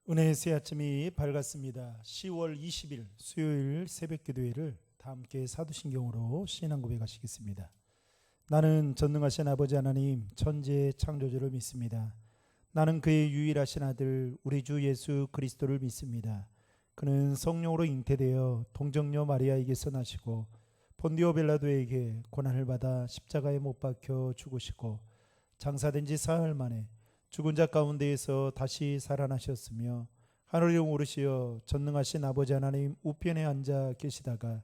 은혜의 새 아침이 밝았습니다. 10월 20일 수요일 새벽 기도회를 다 함께 사도신경으로 신앙 고백하시겠습니다. 나는 전능하신 아버지 하나님 천지의 창조주를 믿습니다. 나는 그의 유일하신 아들 우리 주 예수 그리스도를 믿습니다. 그는 성령으로 잉태되어 동정녀 마리아에게서 나시고 본디오 빌라도에게 고난을 받아 십자가에 못 박혀 죽으시고 장사된 지 사흘 만에 죽은 자 가운데에서 다시 살아나셨으며 하늘에 오르시어 전능하신 아버지 하나님 우편에 앉아 계시다가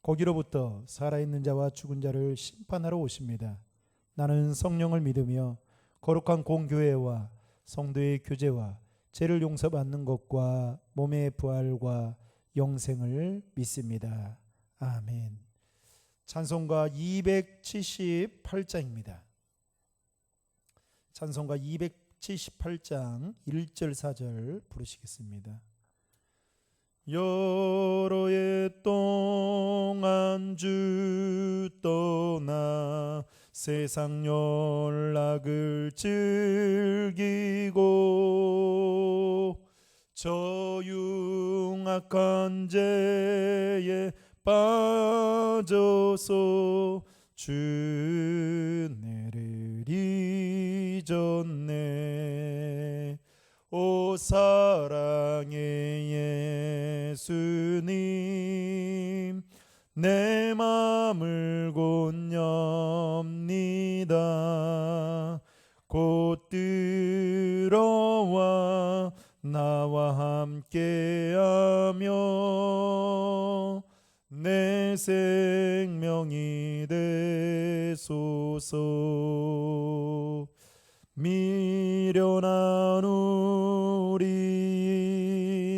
거기로부터 살아있는 자와 죽은 자를 심판하러 오십니다. 나는 성령을 믿으며 거룩한 공교회와 성도의 교제와 죄를 용서받는 것과 몸의 부활과 영생을 믿습니다. 아멘. 찬송가 278장입니다. 찬송가 278장 1절 4절 부르시겠습니다. 여러 해 동안 주 떠나 세상 연락을 즐기고 저 흉악한 죄에 빠져서 주 은혜를 잊었네. 오 사랑의 예수님 내 맘을 곧 엽니다. 곧 들어와 나와 함께하며 내 생명이 되소서. 미련한 우리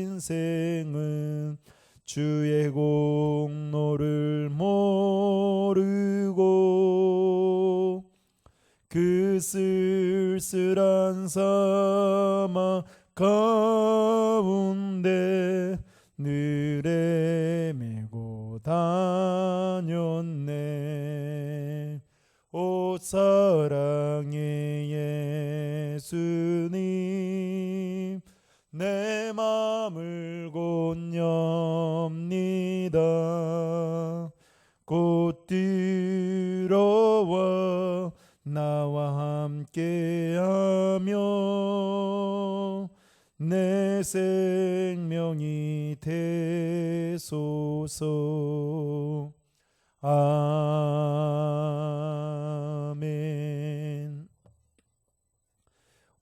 인생은 주의 공로를 모르고 그 쓸쓸한 사막 가운데 늘 헤매고 다녔네. 오 사랑의 예수님 내 맘을 곧 엽니다. 곧 들어와 나와 함께하며 내 생명이 되소서. 아멘.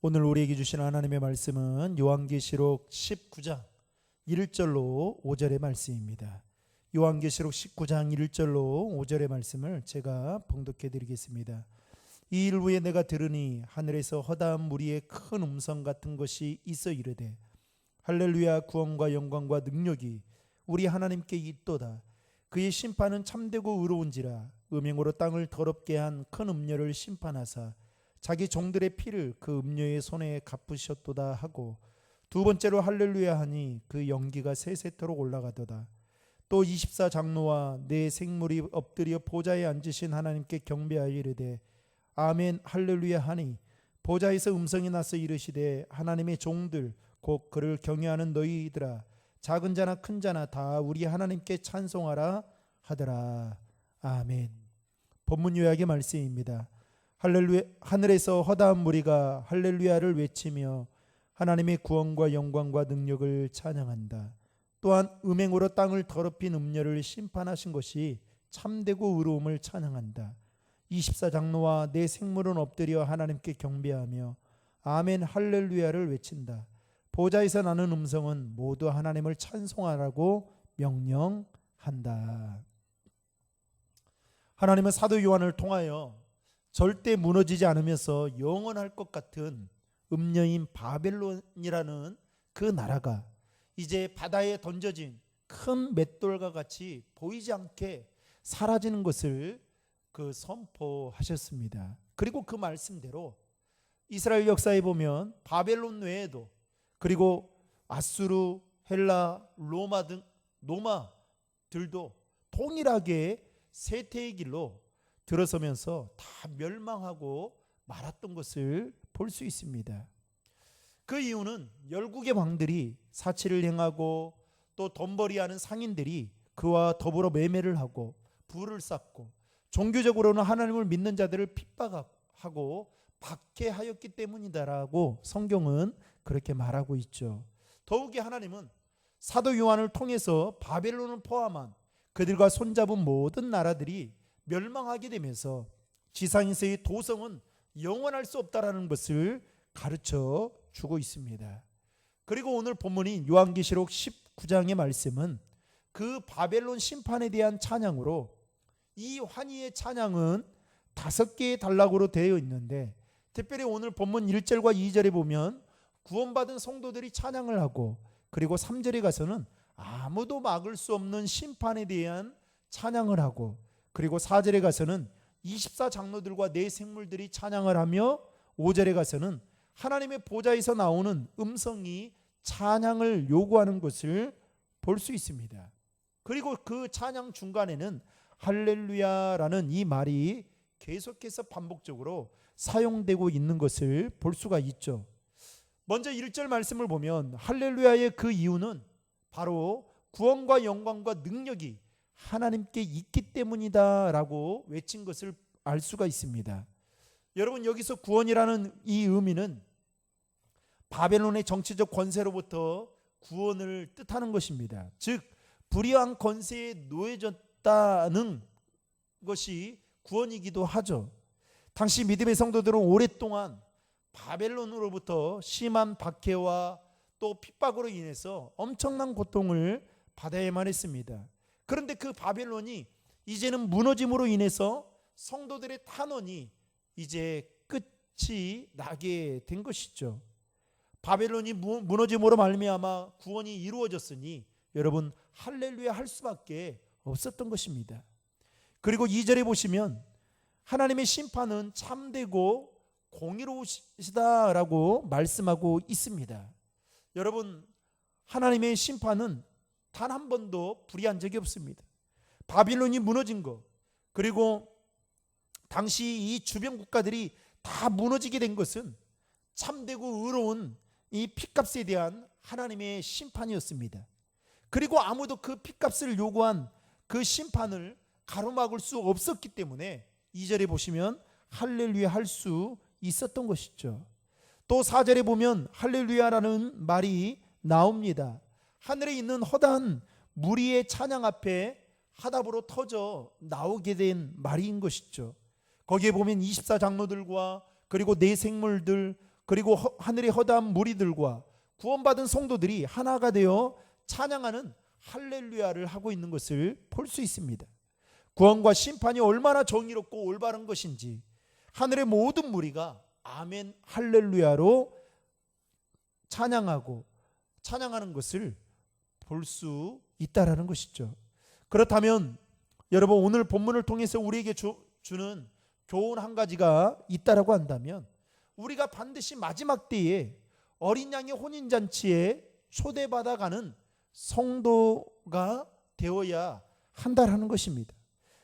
오늘 우리에게 주신 하나님의 말씀은 요한계시록 19장 1절로 5절의 말씀입니다. 요한계시록 19장 1절로 5절의 말씀을 제가 봉독해 드리겠습니다. 이 일 후에 내가 들으니 하늘에서 허다한 무리의 큰 음성 같은 것이 있어 이르되 할렐루야 구원과 영광과 능력이 우리 하나님께 있도다. 그의 심판은 참되고 의로운지라 음행으로 땅을 더럽게 한 큰 음녀를 심판하사 자기 종들의 피를 그 음녀의 손에 갚으셨도다 하고 두 번째로 할렐루야 하니 그 연기가 세세토록 올라가도다. 또 24장로와 네 생물이 엎드려 보좌에 앉으신 하나님께 경배하여 이르되 아멘 할렐루야 하니 보좌에서 음성이 나서 이르시되 하나님의 종들 곧 그를 경외하는 너희들아 작은 자나 큰 자나 다 우리 하나님께 찬송하라 하더라. 아멘. 본문 요약의 말씀입니다. 할렐루야, 하늘에서 허다한 무리가 할렐루야를 외치며 하나님의 구원과 영광과 능력을 찬양한다. 또한 음행으로 땅을 더럽힌 음녀를 심판하신 것이 참되고 의로움을 찬양한다. 24장로와 네 생물은 엎드려 하나님께 경배하며 아멘 할렐루야를 외친다. 보좌에서 나는 음성은 모두 하나님을 찬송하라고 명령한다. 하나님은 사도 요한을 통하여 절대 무너지지 않으면서 영원할 것 같은 음녀인 바벨론이라는 그 나라가 이제 바다에 던져진 큰 맷돌과 같이 보이지 않게 사라지는 것을 선포하셨습니다. 그리고 그 말씀대로 이스라엘 역사에 보면 바벨론 외에도 그리고 아수르, 헬라, 로마들도 동일하게 쇠퇴의 길로 들어서면서 다 멸망하고 말았던 것을 볼 수 있습니다. 그 이유는 열국의 왕들이 사치를 행하고 또 돈벌이하는 상인들이 그와 더불어 매매를 하고 부를 쌓고 종교적으로는 하나님을 믿는 자들을 핍박하고 박해하였기 때문이다라고 성경은 그렇게 말하고 있죠. 더욱이 하나님은 사도 요한을 통해서 바벨론을 포함한 그들과 손잡은 모든 나라들이 멸망하게 되면서 지상에서의 도성은 영원할 수 없다라는 것을 가르쳐 주고 있습니다. 그리고 오늘 본문인 요한계시록 19장의 말씀은 그 바벨론 심판에 대한 찬양으로, 이 환희의 찬양은 5개의 단락으로 되어 있는데 특별히 오늘 본문 1절과 2절에 보면 구원받은 성도들이 찬양을 하고, 그리고 3절에 가서는 아무도 막을 수 없는 심판에 대한 찬양을 하고, 그리고 4절에 가서는 24장로들과 네 생물들이 찬양을 하며 5절에 가서는 하나님의 보좌에서 나오는 음성이 찬양을 요구하는 것을 볼 수 있습니다. 그리고 그 찬양 중간에는 할렐루야라는 이 말이 계속해서 반복적으로 사용되고 있는 것을 볼 수가 있죠. 먼저 1절 말씀을 보면 할렐루야의 그 이유는 바로 구원과 영광과 능력이 하나님께 있기 때문이다 라고 외친 것을 알 수가 있습니다. 여러분, 여기서 구원이라는 이 의미는 바벨론의 정치적 권세로부터 구원을 뜻하는 것입니다. 즉 불의한 권세에 노예졌다는 것이 구원이기도 하죠. 당시 믿음의 성도들은 오랫동안 바벨론으로부터 심한 박해와 또 핍박으로 인해서 엄청난 고통을 받아야만 했습니다. 그런데 그 바벨론이 이제는 무너짐으로 인해서 성도들의 탄원이 이제 끝이 나게 된 것이죠. 바벨론이 무너짐으로 말미암아 구원이 이루어졌으니 여러분 할렐루야 할 수밖에 없었던 것입니다. 그리고 2절에 보시면 하나님의 심판은 참되고 공의로우시다라고 말씀하고 있습니다. 여러분, 하나님의 심판은 단 한 번도 불의한 적이 없습니다. 바빌론이 무너진 것, 그리고 당시 이 주변 국가들이 다 무너지게 된 것은 참되고 의로운 이 핏값에 대한 하나님의 심판이었습니다. 그리고 아무도 그 핏값을 요구한 그 심판을 가로막을 수 없었기 때문에 2절에 보시면 할렐루야 할 수 있었던 것이죠. 또 4절에 보면 할렐루야라는 말이 나옵니다. 하늘에 있는 허다한 무리의 찬양 앞에 하답으로 터져 나오게 된 말인 것이죠. 거기에 보면 24장로들과 그리고 네 생물들, 그리고 하늘의 허다한 무리들과 구원받은 성도들이 하나가 되어 찬양하는 할렐루야를 하고 있는 것을 볼 수 있습니다. 구원과 심판이 얼마나 정의롭고 올바른 것인지 하늘의 모든 무리가 아멘 할렐루야로 찬양하는 것을 볼 수 있다라는 것이죠. 그렇다면 여러분, 오늘 본문을 통해서 우리에게 주는 교훈 한 가지가 있다라고 한다면, 우리가 반드시 마지막 때에 어린 양의 혼인잔치에 초대받아가는 성도가 되어야 한다라는 것입니다.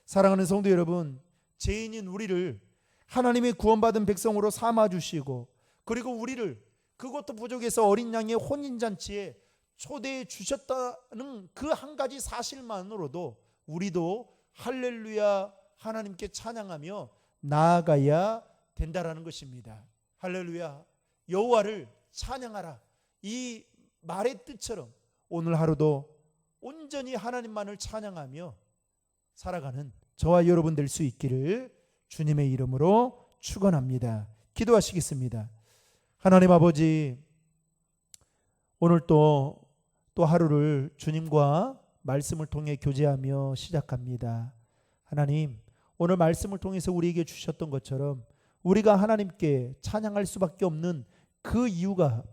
사랑하는 성도 여러분, 죄인인 우리를 하나님의 구원받은 백성으로 삼아주시고, 그리고 우리를 그것도 부족해서 어린 양의 혼인잔치에 초대해 주셨다는 그 한 가지 사실만으로도 우리도 할렐루야 하나님께 찬양하며 나아가야 된다라는 것입니다. 할렐루야, 여호와를 찬양하라, 이 말의 뜻처럼 오늘 하루도 온전히 하나님만을 찬양하며 살아가는 저와 여러분 될 수 있기를 주님의 이름으로 축원합니다. 기도하시겠습니다. 하나님 아버지, 오늘 또 하루를 주님과 말씀을 통해 교제하며 시작합니다. 하나님, 오늘 말씀을 통해서 우리에게 주셨던 것처럼 우리가 하나님께 찬양할 수밖에 없는 그 이유가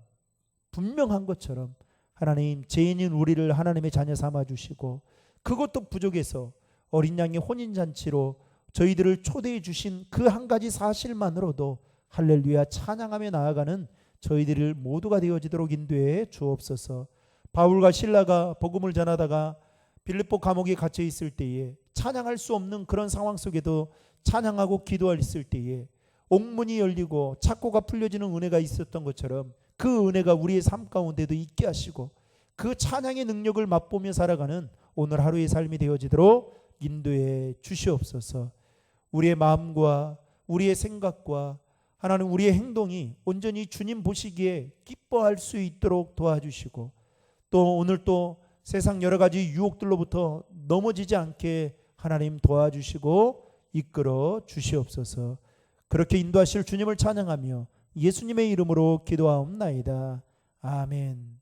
분명한 것처럼 하나님, 죄인인 우리를 하나님의 자녀 삼아주시고 그것도 부족해서 어린 양의 혼인잔치로 저희들을 초대해 주신 그 한 가지 사실만으로도 할렐루야 찬양하며 나아가는 저희들을 모두가 되어지도록 인도해 주옵소서. 바울과 실라가 복음을 전하다가 빌립보 감옥에 갇혀 있을 때에 찬양할 수 없는 그런 상황 속에도 찬양하고 기도했을 때에 옥문이 열리고 착고가 풀려지는 은혜가 있었던 것처럼 그 은혜가 우리의 삶 가운데도 있게 하시고 그 찬양의 능력을 맛보며 살아가는 오늘 하루의 삶이 되어지도록 인도해 주시옵소서. 우리의 마음과 우리의 생각과 하나님 우리의 행동이 온전히 주님 보시기에 기뻐할 수 있도록 도와주시고 또 오늘 또 세상 여러 가지 유혹들로부터 넘어지지 않게 하나님 도와주시고 이끌어 주시옵소서. 그렇게 인도하실 주님을 찬양하며 예수님의 이름으로 기도하옵나이다. 아멘.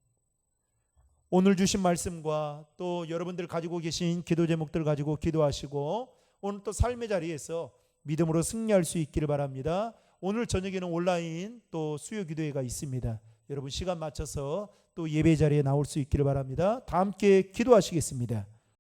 오늘 주신 말씀과 또 여러분들 가지고 계신 기도 제목들 가지고 기도하시고 오늘 또 삶의 자리에서 믿음으로 승리할 수 있기를 바랍니다. 오늘 저녁에는 온라인 또 수요 기도회가 있습니다. 여러분 시간 맞춰서 또 예배 자리에 나올 수 있기를 바랍니다. 다 함께 기도하시겠습니다.